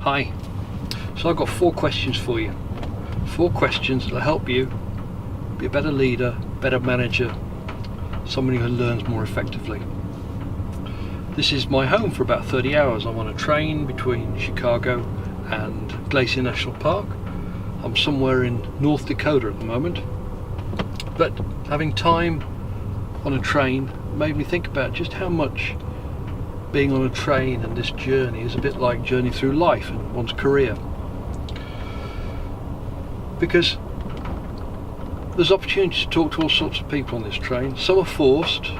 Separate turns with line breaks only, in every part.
Hi. So I've got 4 questions for you. 4 questions that will help you be a better leader, better manager, somebody who learns more effectively. This is my home for about 30 hours. I'm on a train between Chicago and Glacier National Park. I'm somewhere in North Dakota at the moment. But having time on a train made me think about just how much being on a train and this journey is a bit like journey through life and one's career. Because there's opportunities to talk to all sorts of people on this train. Some are forced,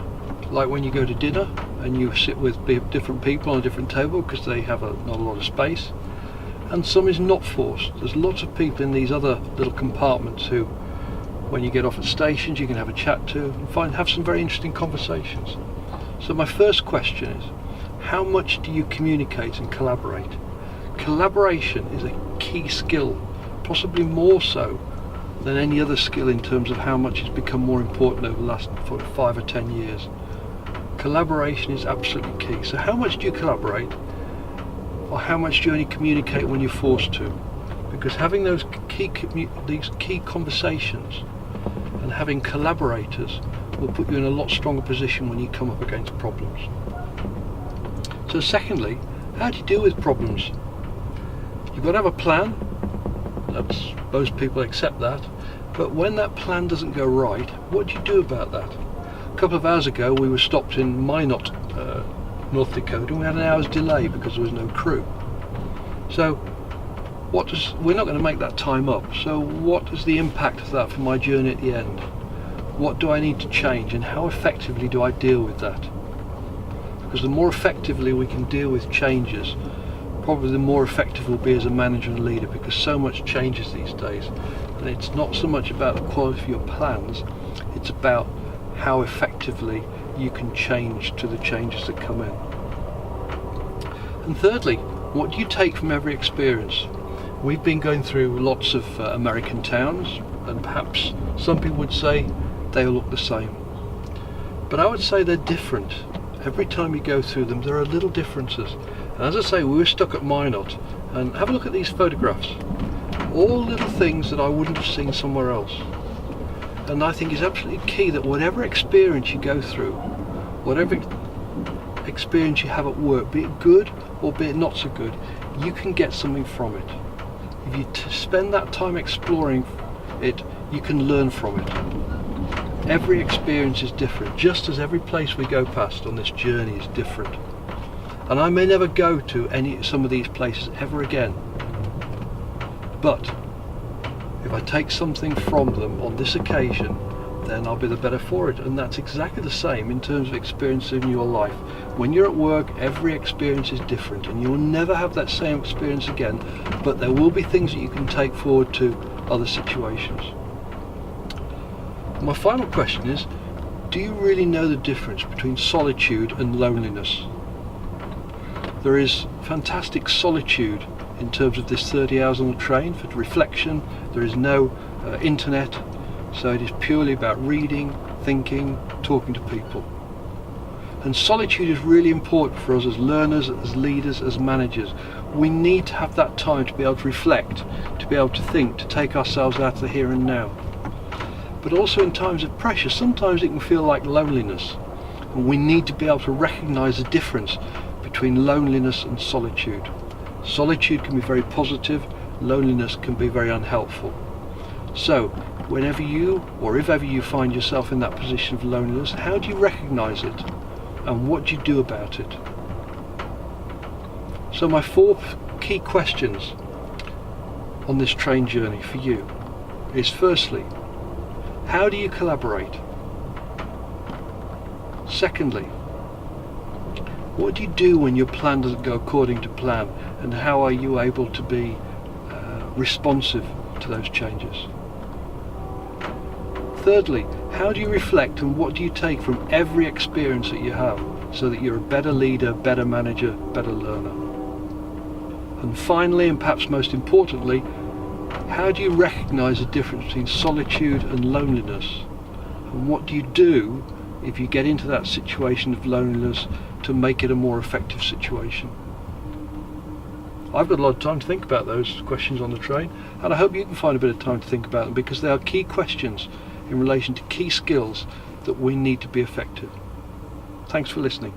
like when you go to dinner and you sit with different people on a different table because they have not a lot of space. And some is not forced. There's lots of people in these other little compartments who, when you get off at stations, you can have a chat to and have some very interesting conversations. So my first question is, how much do you communicate and collaborate? Collaboration is a key skill, possibly more so than any other skill in terms of how much it's become more important over the last 5 or 10 years. Collaboration is absolutely key. So how much do you collaborate, or how much do you only communicate when you're forced to? Because having these key conversations and having collaborators will put you in a lot stronger position when you come up against problems. So secondly, how do you deal with problems? You've got to have a plan. Most people accept that. But when that plan doesn't go right, what do you do about that? A couple of hours ago we were stopped in Minot, North Dakota, and we had an hour's delay because there was no crew. So we're not going to make that time up. So what is the impact of that for my journey at the end? What do I need to change, and how effectively do I deal with that? Because the more effectively we can deal with changes, probably the more effective we'll be as a manager and leader, because so much changes these days. And it's not so much about the quality of your plans, it's about how effectively you can change to the changes that come in. And thirdly, what do you take from every experience? We've been going through lots of American towns, and perhaps some people would say they all look the same. But I would say they're different. Every time you go through them, there are little differences. And as I say, we were stuck at Minot, and have a look at these photographs. All little things that I wouldn't have seen somewhere else. And I think it's absolutely key that whatever experience you go through, whatever experience you have at work, be it good or be it not so good, you can get something from it. If you spend that time exploring it, you can learn from it. Every experience is different, just as every place we go past on this journey is different. And I may never go to some of these places ever again. But if I take something from them on this occasion, then I'll be the better for it. And that's exactly the same in terms of experience in your life. When you're at work, every experience is different, and you'll never have that same experience again, but there will be things that you can take forward to other situations. My final question is, do you really know the difference between solitude and loneliness? There is fantastic solitude in terms of this 30 hours on the train for reflection. There is no internet, so it is purely about reading, thinking, talking to people. And solitude is really important for us as learners, as leaders, as managers. We need to have that time to be able to reflect, to be able to think, to take ourselves out of the here and now. But also in times of pressure, sometimes it can feel like loneliness. And we need to be able to recognise the difference between loneliness and solitude. Solitude can be very positive, loneliness can be very unhelpful. So, whenever you, or if ever you find yourself in that position of loneliness, how do you recognise it? And what do you do about it? So my 4 key questions on this train journey for you is, firstly, how do you collaborate? Secondly, what do you do when your plan doesn't go according to plan, and how are you able to be responsive to those changes? Thirdly, how do you reflect, and what do you take from every experience that you have so that you're a better leader, better manager, better learner? And finally, and perhaps most importantly, how do you recognise the difference between solitude and loneliness? And what do you do if you get into that situation of loneliness to make it a more effective situation? I've got a lot of time to think about those questions on the train, and I hope you can find a bit of time to think about them, because they are key questions in relation to key skills that we need to be effective. Thanks for listening.